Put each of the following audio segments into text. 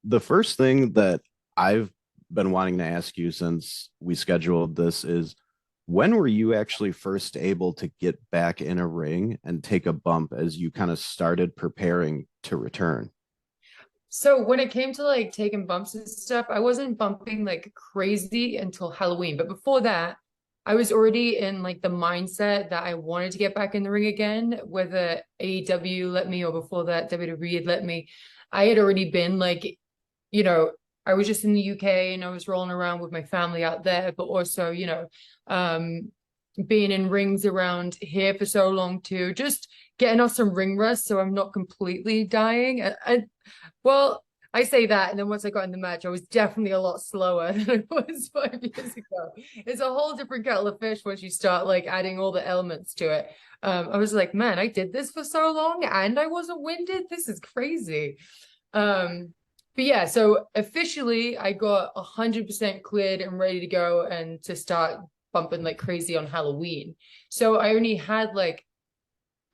the first thing that I've been wanting to ask you since we scheduled this is when were you actually first able to get back in a ring and take a bump as you kind of started preparing to return? So when it came to like taking bumps and stuff, I wasn't bumping like crazy until Halloween. But before that, I was already in like the mindset that I wanted to get back in the ring again, whether AEW let me or before that WWE had let me. I had already been like, you know, I was just in the UK and I was rolling around with my family out there, but also, um, being in rings around here for so long too, just getting off some ring rust so I'm not completely dying. Well, I say that, and then once I got in the match, I was definitely a lot slower than I was 5 years ago. It's a whole different kettle of fish once you start like adding all the elements to it. I was like, man, I did this for so long and I wasn't winded. This is crazy. Um, but yeah, so officially I got 100% cleared and ready to go and to start bumping like crazy on Halloween. So I only had like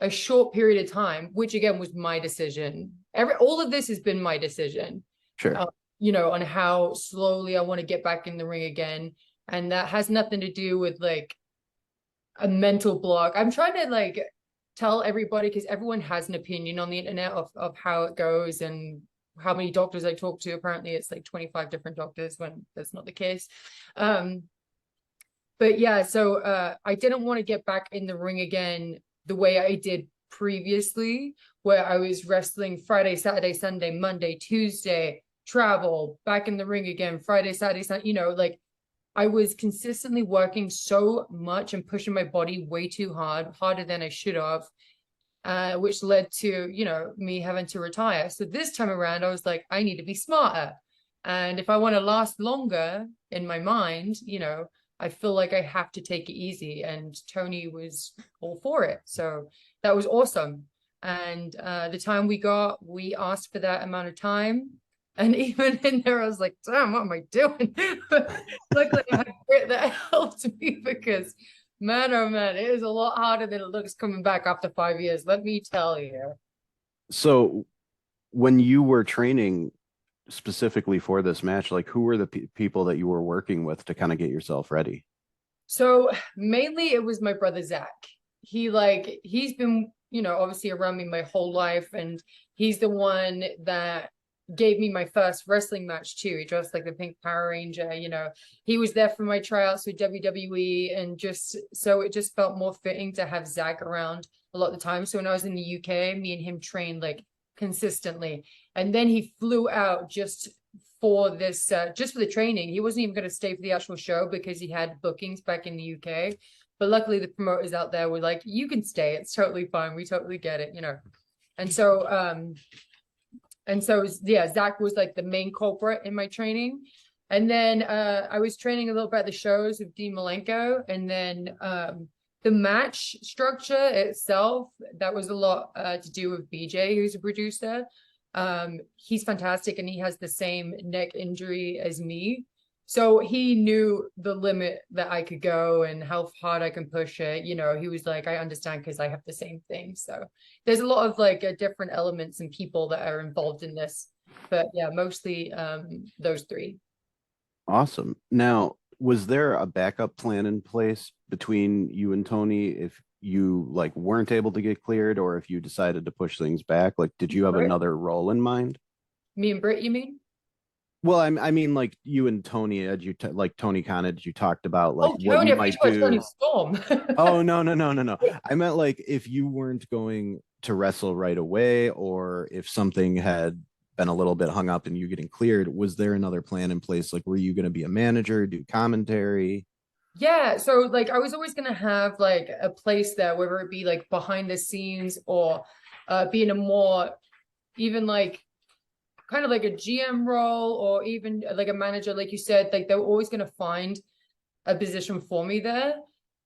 a short period of time, which again was my decision. All of this has been my decision, Sure. uh, on how slowly I want to get back in the ring again. And that has nothing to do with like a mental block. I'm trying to like tell everybody because everyone has an opinion on the internet of how it goes and how many doctors I talk to. Apparently it's like 25 different doctors when that's not the case. Um, but yeah, so I didn't want to get back in the ring again the way I did previously, where I was wrestling Friday, Saturday, Sunday, Monday, Tuesday, travel, back in the ring again, Friday, Saturday, Sunday, like I was consistently working so much and pushing my body way too hard, harder than I should have, which led to, me having to retire. So this time around, I was like, I need to be smarter. And if I want to last longer in my mind, I feel like I have to take it easy. And Tony was all for it. So that was awesome. And the time we asked for that amount of time. And even in there, I was like, damn, what am I doing? Luckily, I had Britt that helped me because, man, oh man, it is a lot harder than it looks coming back after 5 years. Let me tell you. So when you were training specifically for this match, like who were the people that you were working with to kind of get yourself ready? So mainly it was my brother Zach. He's been, obviously around me my whole life, and he's the one that gave me my first wrestling match too. He dressed like the Pink Power Ranger, He was there for my tryouts with WWE, and just so it just felt more fitting to have Zach around a lot of the time. So when I was in the UK, me and him trained like consistently. And then he flew out just for the training. He wasn't even going to stay for the actual show because he had bookings back in the UK. But luckily, the promoters out there were like, "You can stay. It's totally fine. We totally get it." And so yeah, Zach was like the main culprit in my training. And then I was training a little bit at the shows with Dean Malenko, and then the match structure itself, that was a lot to do with BJ, who's a producer. He's fantastic and he has the same neck injury as me. So he knew the limit that I could go and how hard I can push it. He was like, I understand because I have the same thing. So there's a lot of like different elements and people that are involved in this. But yeah, mostly those three. Awesome. Now, was there a backup plan in place between you and Tony if you like weren't able to get cleared or if you decided to push things back? Like, did you have Britt? another role in mind? Me and Britt, you mean? Well, I mean, like you and Tony, had you like Tony Khan, had you talked about like Oh, what Tony, you I thought might you were Tony do? Storm. Oh, no, no, no, no, no. I meant like if you weren't going to wrestle right away, or if something had been a little bit hung up and you getting cleared, was there another plan in place? Like, were you going to be a manager, do commentary? Yeah, so like I was always gonna have like a place there, whether it be like behind the scenes or being a more even like kind of like a GM role or even like a manager, like you said, like they were always gonna find a position for me there.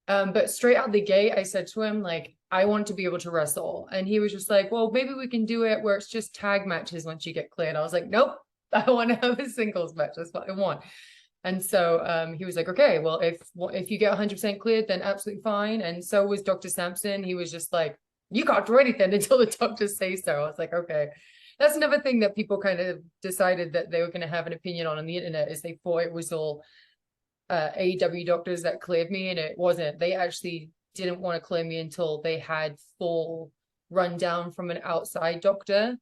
But straight out the gate, I said to him, like, I want to be able to wrestle. And he was just like, well, maybe we can do it where it's just tag matches once you get cleared. I was like, nope, I want to have a singles match. That's what I want. And so he was like, okay, well, if you get 100% cleared, then absolutely fine. And so was Dr. Sampson. He was just like, you can't do anything until the doctors say so. I was like, okay. that's another thing that people kind of decided that they were going to have an opinion on the internet, is they thought it was all AEW doctors that cleared me, and it wasn't. They actually didn't want to clear me until they had full rundown from an outside doctor,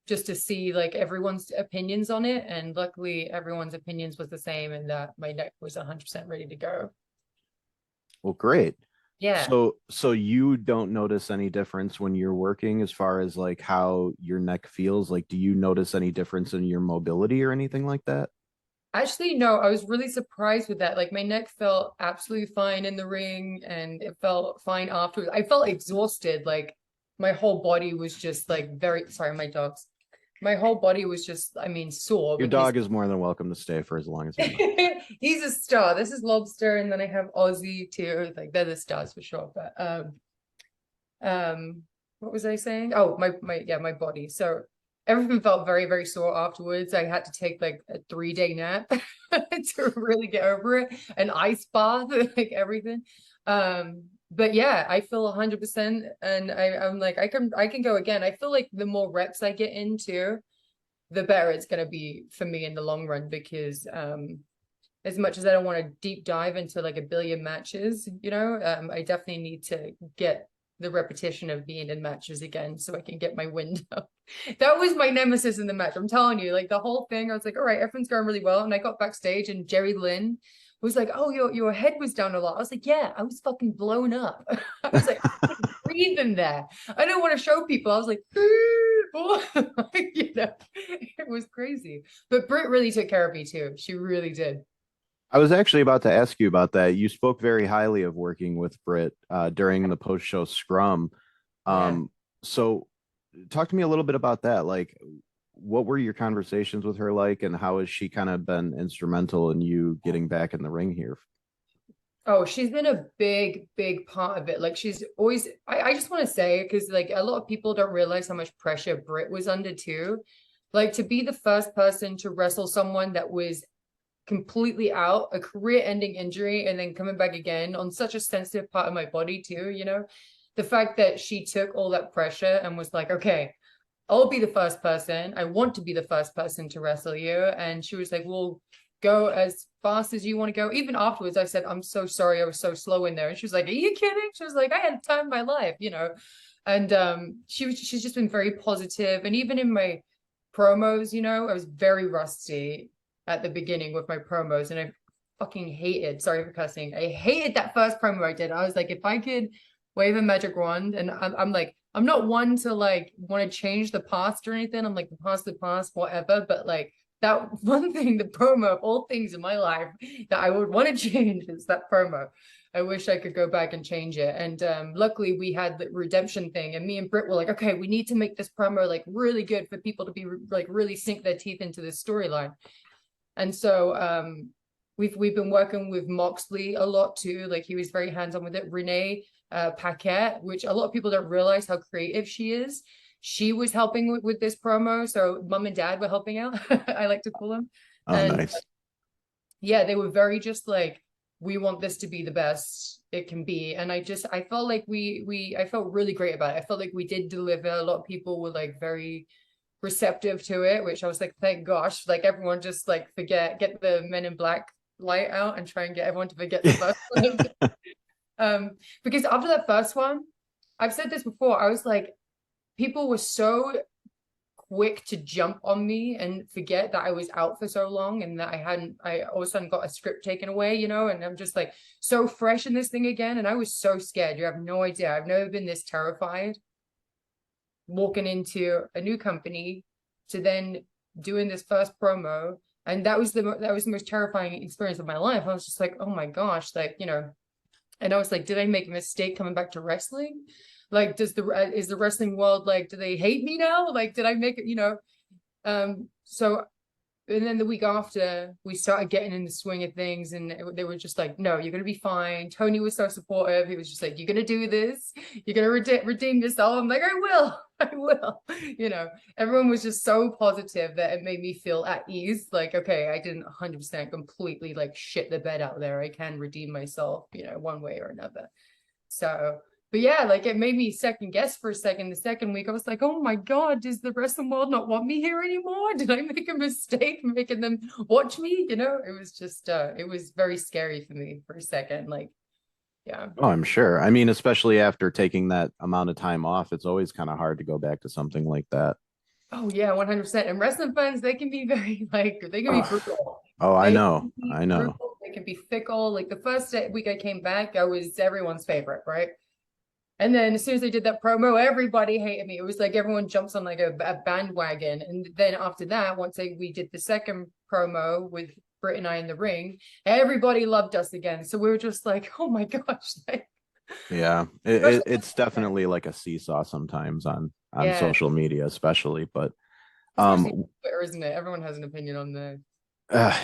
just to see like everyone's opinions on it. And luckily everyone's opinions was the same, and that my neck was 100% ready to go. Well, great. Yeah. So you don't notice any difference when you're working as far as like how your neck feels? Like, do you notice any difference in your mobility or anything like that? Actually, no, I was really surprised with that. Like my neck felt absolutely fine in the ring, and it felt fine afterwards. I felt exhausted. Like my whole body was just like very, sorry, my dogs. My whole body was just, I mean, sore Your because dog is more than welcome to stay for as long as he wants. he's a star. This is Lobster, and then I have Ozzy too. Like they're the stars for sure. But what was I saying? Oh, my body. So everything felt very, very sore afterwards. I had to take like a 3-day nap to really get over it, an ice bath, like everything. But yeah, I feel 100%, and I'm like, I can go again. I feel like the more reps I get into, the better it's going to be for me in the long run, because as much as I don't want to deep dive into like a billion matches, I definitely need to get the repetition of being in matches again so I can get my wind up. That was my nemesis in the match. I'm telling you, like the whole thing, I was like, all right, everything's going really well. And I got backstage and Jerry Lynn was like, oh, your head was down a lot. I was like, yeah, I was fucking blown up. I was like, I couldn't breathe in there. I don't want to show people. I was like, it was crazy. But Britt really took care of me too. She really did. I was actually about to ask you about that. You spoke very highly of working with Britt during the post-show scrum. Yeah. So talk to me a little bit about that. Like, what were your conversations with her like, and how has she kind of been instrumental in you getting back in the ring here? Oh, she's been a big, big part of it. Like she's always, I just want to say, because like a lot of people don't realize how much pressure Britt was under too. Like to be the first person to wrestle someone that was completely out, a career-ending injury, and then coming back again on such a sensitive part of my body too, the fact that she took all that pressure and was like, okay, I'll be the first person. I want to be the first person to wrestle you. And she was like, well, go as fast as you want to go. Even afterwards, I said, I'm so sorry. I was so slow in there. And she was like, are you kidding? She was like, I had time of my life, And she's just been very positive. And even in my promos, I was very rusty at the beginning with my promos. And I fucking hated, sorry for cussing, I hated that first promo I did. I was like, if I could wave a magic wand, and I'm like, I'm not one to like want to change the past or anything. I'm like, the past, whatever. But like that one thing, the promo of all things in my life that I would want to change is that promo. I wish I could go back and change it. And luckily we had the redemption thing, and me and Britt were like, okay, we need to make this promo like really good for people to be like really sink their teeth into this storyline. And so we've been working with Moxley a lot too. Like he was very hands-on with it. Renee Paquette, which a lot of people don't realize how creative she is. She was helping with this promo. So mom and dad were helping out. I like to call them. Oh, And nice. yeah, they were very just like, we want this to be the best it can be. And I felt like I felt really great about it. I felt like we did deliver. A lot of people were like very receptive to it, which I was like, thank gosh, like everyone just like get the Men in Black light out and try and get everyone to forget the first one. Because after that first one, I've said this before, I was like, people were so quick to jump on me and forget that I was out for so long, and that I all of a sudden got a script taken away, and I'm just like so fresh in this thing again. And I was so scared. You have no idea. I've never been this terrified walking into a new company to then doing this first promo. And that was the most terrifying experience of my life. I was just like, oh my gosh, like, and I was like, did I make a mistake coming back to wrestling? Like, is the wrestling world, like, do they hate me now? Like, did I make it, so, and then the week after we started getting in the swing of things, and they were just like, no, you're going to be fine. Tony was so supportive. He was just like, you're going to do this. You're going to redeem yourself. I'm like, I will. Everyone was just so positive that it made me feel at ease. Like, okay, I didn't 100% completely like shit the bed out there. I can redeem myself, one way or another. So But yeah, like it made me second guess for a second. The second week, I was like, oh my God, does the wrestling world not want me here anymore? Did I make a mistake making them watch me? You know, it was just it was very scary for me for a second. Like, yeah. Oh, I'm sure. I mean, especially after taking that amount of time off, it's always kind of hard to go back to something like that. Oh yeah, 100%. And wrestling fans, they can be very like they can be Oh, brutal. oh, I They know. can be I know. brutal, they can be fickle. Like the first week I came back, I was everyone's favorite, right? And then as soon as I did that promo, everybody hated me. It was like everyone jumps on like a bandwagon. And then after that, we did the second promo with Britt and I in the ring, everybody loved us again. So we were just like, oh my gosh. Like, Yeah, it's definitely like a seesaw sometimes on yeah, social media, especially. But especially um, Twitter, isn't it? Everyone has an opinion on the.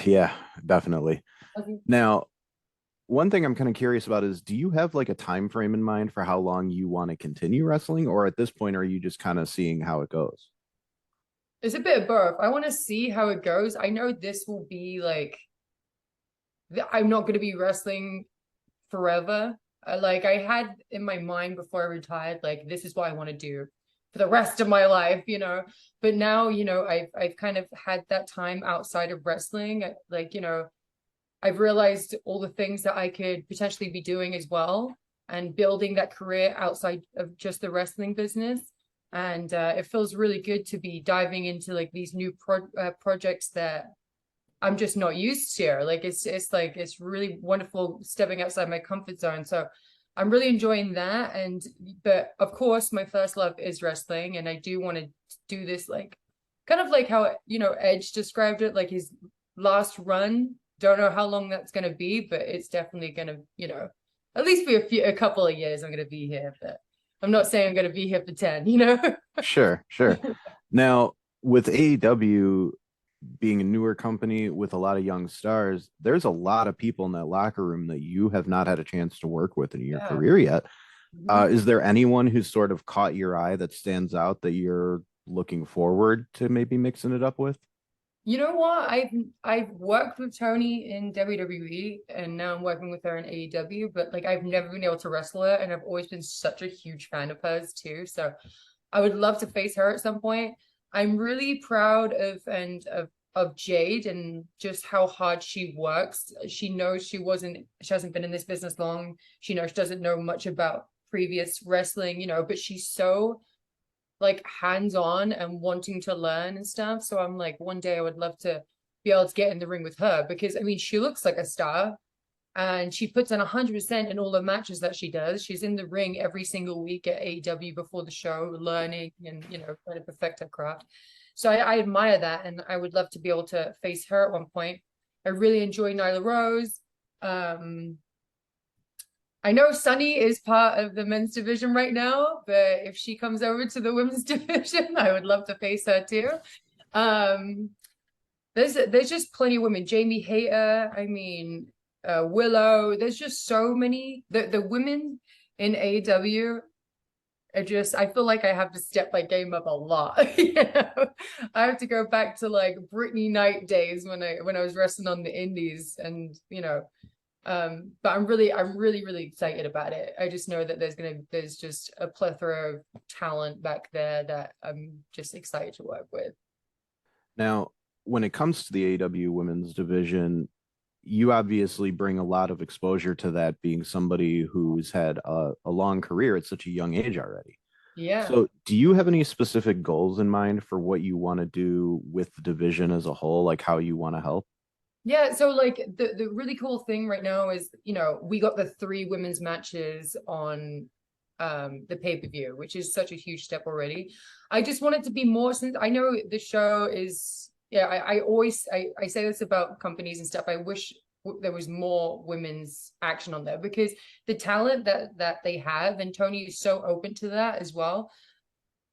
yeah, definitely. Now, one thing I'm kind of curious about is, do you have like a time frame in mind for how long you want to continue wrestling, or at this point, are you just kind of seeing how it goes? It's a bit of both. I want to see how it goes. I know this will be like, I'm not going to be wrestling forever. Like I had in my mind before I retired, like this is what I want to do for the rest of my life, you know. But now, you know, I've kind of had that time outside of wrestling. Like, you know, I've realized all the things that I could potentially be doing as well and building that career outside of just the wrestling business. And it feels really good to be diving into like these new projects that I'm just not used to. Like it's like it's really wonderful stepping outside my comfort zone. So I'm really enjoying that. And but of course, my first love is wrestling, and I do want to do this like kind of like how you know Edge described it, like his last run. Don't know how long that's going to be, but it's definitely going to, you know, at least for a couple of years. I'm going to be here, but I'm not saying I'm going to be here for 10. You know. Sure, sure. Now, with AEW being a newer company with a lot of young stars, there's a lot of people in that locker room that you have not had a chance to work with in your Yeah. career yet. Mhm. Is there anyone who's sort of caught your eye that stands out that you're looking forward to maybe mixing it up with? You know what? I've worked with Tony in WWE and now I'm working with her in AEW, but like I've never been able to wrestle her and I've always been such a huge fan of hers too. So I would love to face her at some point. I'm really proud of Jade and just how hard she works. She knows she hasn't been in this business long. She knows she doesn't know much about previous wrestling, you know, but she's so like hands-on and wanting to learn and stuff. So I'm like, one day I would love to be able to get in the ring with her because I mean, she looks like a star and she puts in 100% in all the matches that she does. She's in the ring every single week at AEW before the show, learning and, you know, trying to perfect her craft. So I admire that. And I would love to be able to face her at one point. I really enjoy Nyla Rose. I know Sunny is part of the men's division right now, but if she comes over to the women's division, I would love to face her too. Um, there's just plenty of women. Jamie Hayter, I mean, Willow. There's just so many. The women in AEW are just. I feel like I have to step my game up a lot. You know? I have to go back to like Brittany Knight days when I was wrestling on the indies, and you know. But I'm really excited about it. I just know that there's just a plethora of talent back there that I'm just excited to work with. Now, when it comes to the AEW women's division, you obviously bring a lot of exposure to that, being somebody who's had a long career at such a young age already. Yeah. So, do you have any specific goals in mind for what you want to do with the division as a whole, like how you want to help? Yeah, so like the really cool thing right now is, you know, we got the 3 women's matches on the pay-per-view, which is such a huge step already. I just want it to be more since I know the show is yeah, I always I say this about companies and stuff. I wish there was more women's action on there because the talent that they have and Tony is so open to that as well.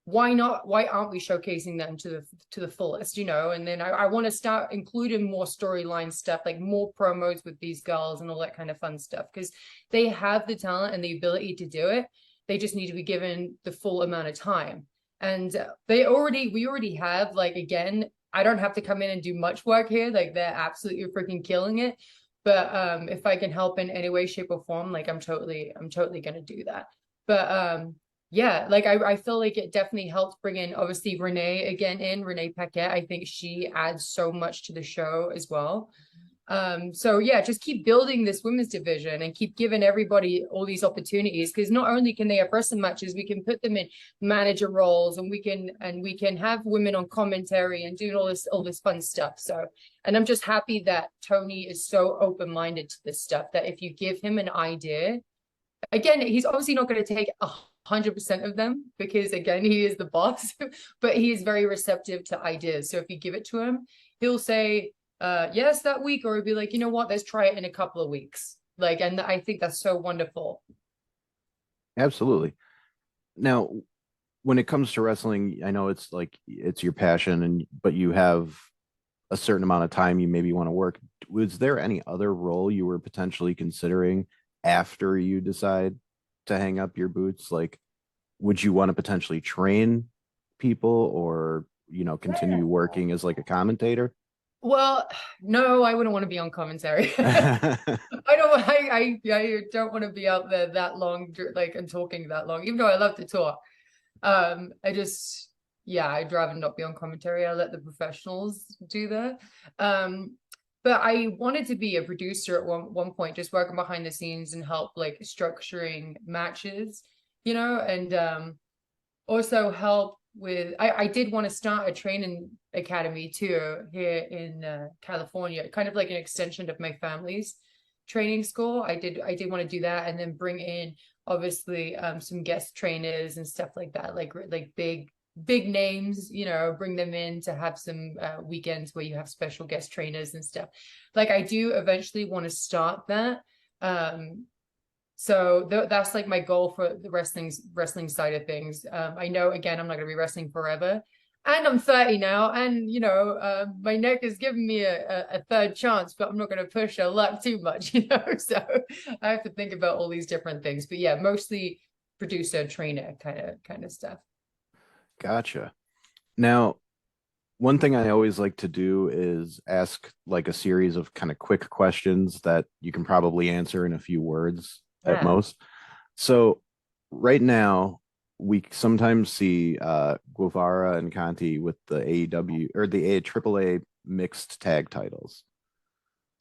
Why not, why aren't we showcasing them to the fullest, you know? And then I want to start including more storyline stuff, like more promos with these girls and all that kind of fun stuff, because they have the talent and the ability to do it. They just need to be given the full amount of time. And we already have, like, again, I don't have to come in and do much work here, like they're absolutely freaking killing it. But if I can help in any way, shape, or form, like I'm totally gonna do that. But yeah, like I feel like it definitely helped bring in obviously Renee again in Renee Paquette. I think she adds so much to the show as well. So yeah, just keep building this women's division and keep giving everybody all these opportunities, because not only can they have wrestling matches, we can put them in manager roles, and we can have women on commentary and doing all this fun stuff. So, and I'm just happy that Tony is so open-minded to this stuff, that if you give him an idea, again, he's obviously not going to take 100% of them, because again, he is the boss, but he is very receptive to ideas. So if you give it to him, he'll say yes that week, or he'll be like, you know what, let's try it in a couple of weeks. Like, and I think that's so wonderful. Absolutely. Now, when it comes to wrestling, I know it's like it's your passion, and but you have a certain amount of time you maybe want to work. Was there any other role you were potentially considering after you decide to hang up your boots? Like, would you want to potentially train people, or continue working as like a commentator? Well, no, I wouldn't want to be on commentary. I don't want to be out there that long, like, and talking that long, even though I love to talk. I just, yeah, I'd rather not be on commentary. I let the professionals do that. But I wanted to be a producer at one point, just working behind the scenes and help like structuring matches, and also help with, I did want to start a training academy too here in California, kind of like an extension of my family's training school. I did want to do that, and then bring in obviously some guest trainers and stuff like that, like big names, bring them in to have some weekends where you have special guest trainers and stuff. Like, I do eventually want to start that. So that's like my goal for the wrestling side of things. I know, again, I'm not going to be wrestling forever, and I'm 30 now, and my neck is giving me a third chance, but I'm not going to push her luck too much, So I have to think about all these different things. But yeah, mostly producer, trainer, kind of stuff. Gotcha. Now, one thing I always like to do is ask like a series of kind of quick questions that you can probably answer in a few words at Yeah. most. So right now we sometimes see Guevara and Conti with the AEW or the AAA mixed tag titles.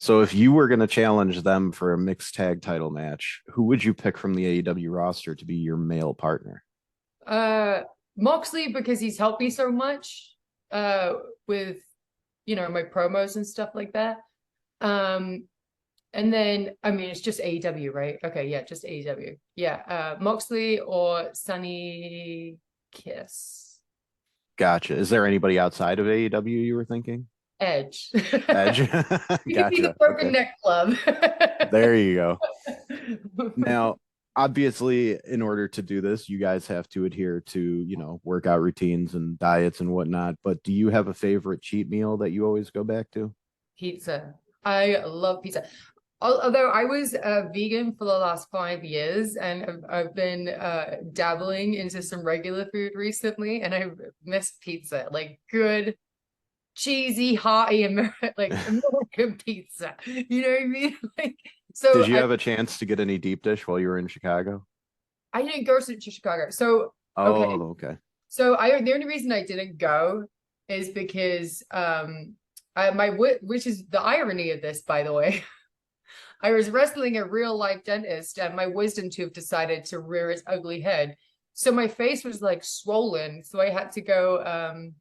So if you were going to challenge them for a mixed tag title match, who would you pick from the AEW roster to be your male partner? Uh, Moxley, because he's helped me so much with my promos and stuff like that. And then, I mean, it's just AEW, right? Okay, yeah, just AEW. Yeah, Moxley or Sunny Kiss. Gotcha. Is there anybody outside of AEW you were thinking? Edge. Edge. You can be the Gotcha. Broken Okay. Neck Club. There you go. Now, obviously, in order to do this, you guys have to adhere to, workout routines and diets and whatnot. But do you have a favorite cheat meal that you always go back to? Pizza. I love pizza. Although I was a vegan for the last 5 years, and I've been dabbling into some regular food recently, and I miss pizza, like good, cheesy, hearty like American pizza. You know what I mean? Like, so Did you have a chance to get any deep dish while you were in Chicago? I didn't go to Chicago. So okay, Oh, okay. so the only reason I didn't go is because which is the irony of this, by the way. I was wrestling a real life dentist, and my wisdom tooth decided to rear its ugly head. So my face was like swollen. So I had to go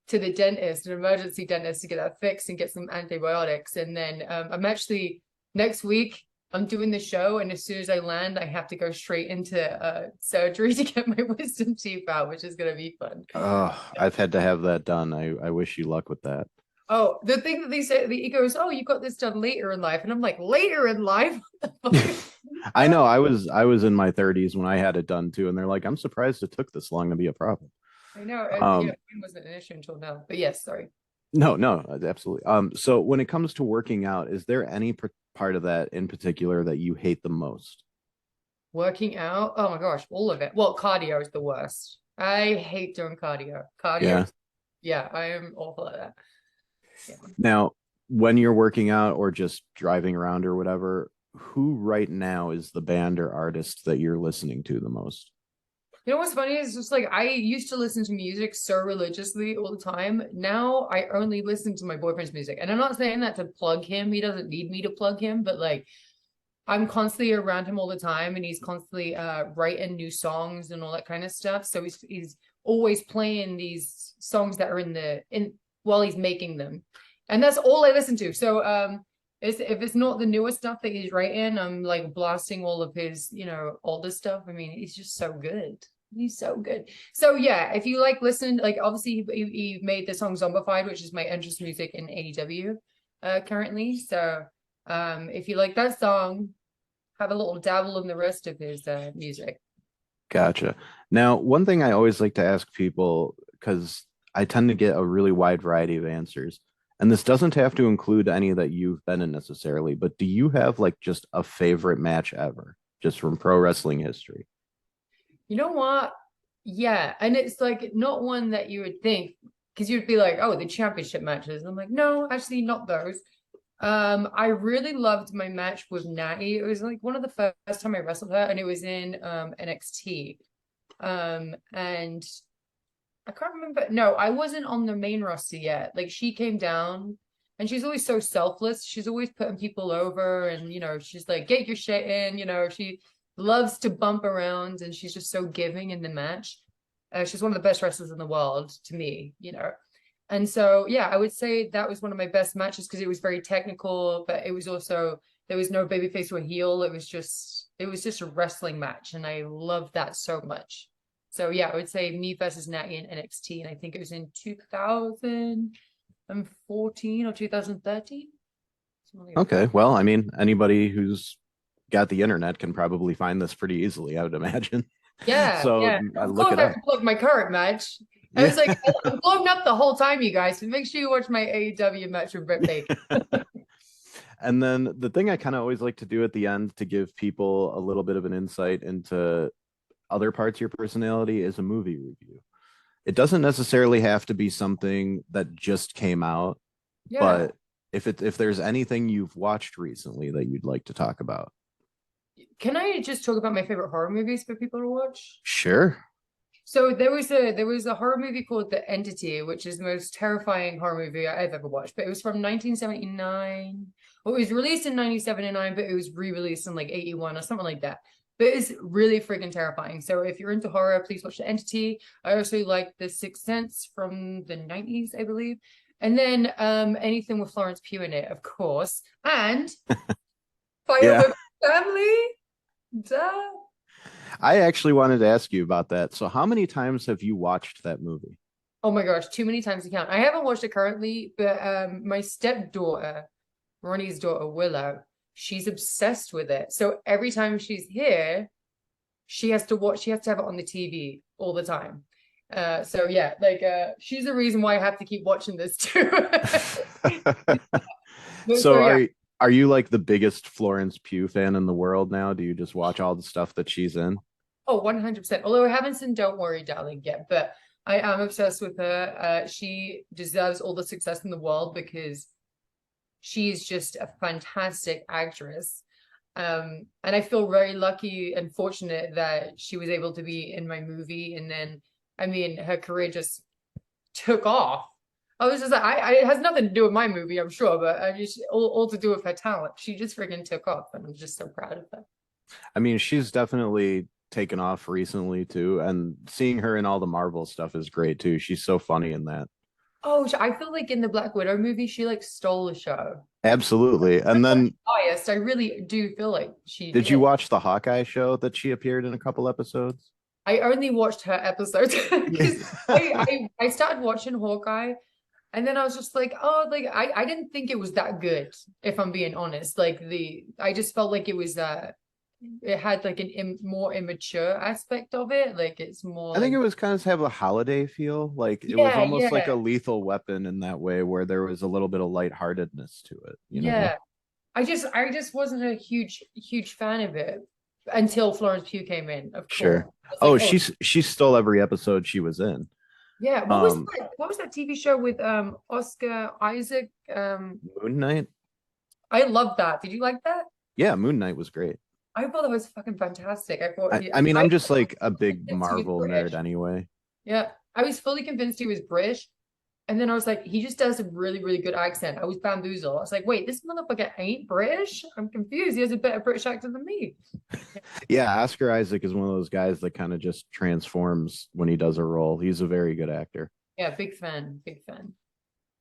to the dentist, an emergency dentist, to get that fixed and get some antibiotics. And then I'm actually next week, I'm doing the show, and as soon as I land, I have to go straight into surgery to get my wisdom teeth out, which is going to be fun. Oh, I've had to have that done. I wish you luck with that. Oh, the thing that they say, he goes, "Oh, you got this done later in life," and I'm like, "Later in life? What the I fuck?" know I was in my 30s when I had it done too, and they're like, I'm surprised it took this long to be a problem. I know, yeah, Um, pain wasn't an issue until now. But yes, sorry. no, no, absolutely. So when it comes to working out, is there any part of that in particular that you hate the most? Working out, oh my gosh, all of it. Well, cardio is the worst. I hate doing cardio. Yeah. Yeah, I am awful at that. Yeah. Now, when you're working out or just driving around or whatever, who right now is the band or artist that you're listening to the most? You know what's funny is just like I used to listen to music so religiously all the time. Now I only listen to my boyfriend's music. And I'm not saying that to plug him. He doesn't need me to plug him, but like I'm constantly around him all the time and he's constantly writing new songs and all that kind of stuff. So he's always playing these songs that are in while he's making them. And that's all I listen to. So if it's not the newest stuff that he's writing, I'm like blasting all of his, older stuff. I mean, he's just so good. He's so good. So yeah, if you like listen, like obviously he made the song Zombified, which is my entrance music in AEW currently. So if you like that song, have a little dabble in the rest of his music. Gotcha. Now, one thing I always like to ask people, because I tend to get a really wide variety of answers, and this doesn't have to include any that you've been in necessarily, but do you have like just a favorite match ever, just from pro wrestling history? You know what? Yeah, and it's like not one that you would think because you'd be like, oh, the championship matches. I'm like, no, actually not those. I really loved my match with Natty. It was like one of the first time I wrestled her, and it was in NXT. And I can't remember. No, I wasn't on the main roster yet. Like she came down and she's always so selfless. She's always putting people over and she's like, get your shit in, she loves to bump around and she's just so giving in the match. She's one of the best wrestlers in the world to me. And so, yeah, I would say that was one of my best matches because it was very technical, but it was also, there was no babyface or heel. It was just a wrestling match. And I loved that so much. So yeah, I would say me versus Natty in NXT. And I think it was in 2014 or 2013. Okay. Well, I mean, anybody who's got the internet can probably find this pretty easily, I would imagine. Yeah, So yeah. I Of look course, it I up. have to plug my current match. I Yeah. was like, I'm plugged up the whole time, you guys. So make sure you watch my AEW match with Britt Baker. And then the thing I kind of always like to do at the end to give people a little bit of an insight into other parts of your personality is a movie review. It doesn't necessarily have to be something that just came out, Yeah. but if there's anything you've watched recently that you'd like to talk about. Can I just talk about my favorite horror movies for people to watch? Sure. So there was a horror movie called The Entity, which is the most terrifying horror movie I've ever watched. But it was from 1979. Well, it was released in 1979, but it was re-released in like 81 or something like that. But it's really freaking terrifying. So if you're into horror, please watch The Entity. I also like The Sixth Sense from the 90s, I believe. And then anything with Florence Pugh in it, of course. And Fire Yeah. with Family. Duh. I actually wanted to ask you about that. So how many times have you watched that movie? Oh my gosh, too many times to count. I haven't watched it currently, but my stepdaughter, Ronnie's daughter, Willow, she's obsessed with it. So every time she's here, she has to have it on the TV all the time. So yeah, like she's the reason why I have to keep watching this too. So So yeah. are you like the biggest Florence Pugh fan in the world now? Do you just watch all the stuff that she's in? Oh, 100%. Although I haven't seen Don't Worry, Darling yet, but I am obsessed with her. She deserves all the success in the world because she's just a fantastic actress. And I feel very lucky and fortunate that she was able to be in my movie. And then, I mean, her career just took off. I was just like, it has nothing to do with my movie, I'm sure, but I just all to do with her talent. She just freaking took off, and I'm just so proud of her. I mean, she's definitely taken off recently too, and seeing her in all the Marvel stuff is great too. She's so funny in that. Oh, I feel like in the Black Widow movie, she like stole the show. Absolutely. And then Biased, I really do feel like she did you did. watch the Hawkeye show that she appeared in a couple episodes? I only watched her episodes Yeah. because I started watching Hawkeye and then I was just like, oh, like I didn't think it was that good, if I'm being honest. Like I just felt like it had like more immature aspect of it. Like it's more I think like it was kind of have a holiday feel. Like it was yeah, almost like a yeah, Lethal Weapon in that way, where there was a little bit of lightheartedness to it, you know? yeah. I just wasn't a huge fan of it until Florence Pugh came in, of course. Sure. I was like, Oh, oh she stole every episode she was in. yeah. Um, What was that TV show with Oscar Isaac? Moon Knight. I loved that. Did you like that? Yeah, Moon Knight was great. I thought that was fucking fantastic. I thought I mean, I I'm was just like a fully big convinced he was Marvel nerd British. anyway. Yeah, I was fully convinced he was British. And then I was like, he just does a really, really good accent. I was bamboozled. I was like, wait, this motherfucker ain't British? I'm confused. He has a better British accent than me. Yeah, Oscar Isaac is one of those guys that kind of just transforms when he does a role. He's a very good actor. Yeah, big fan, big fan.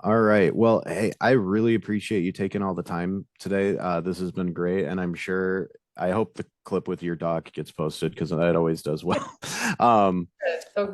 All right. Well, hey, I really appreciate you taking all the time today. This has been great, and I'm sure I hope the clip with your dog gets posted because that always does well. um, Yeah, so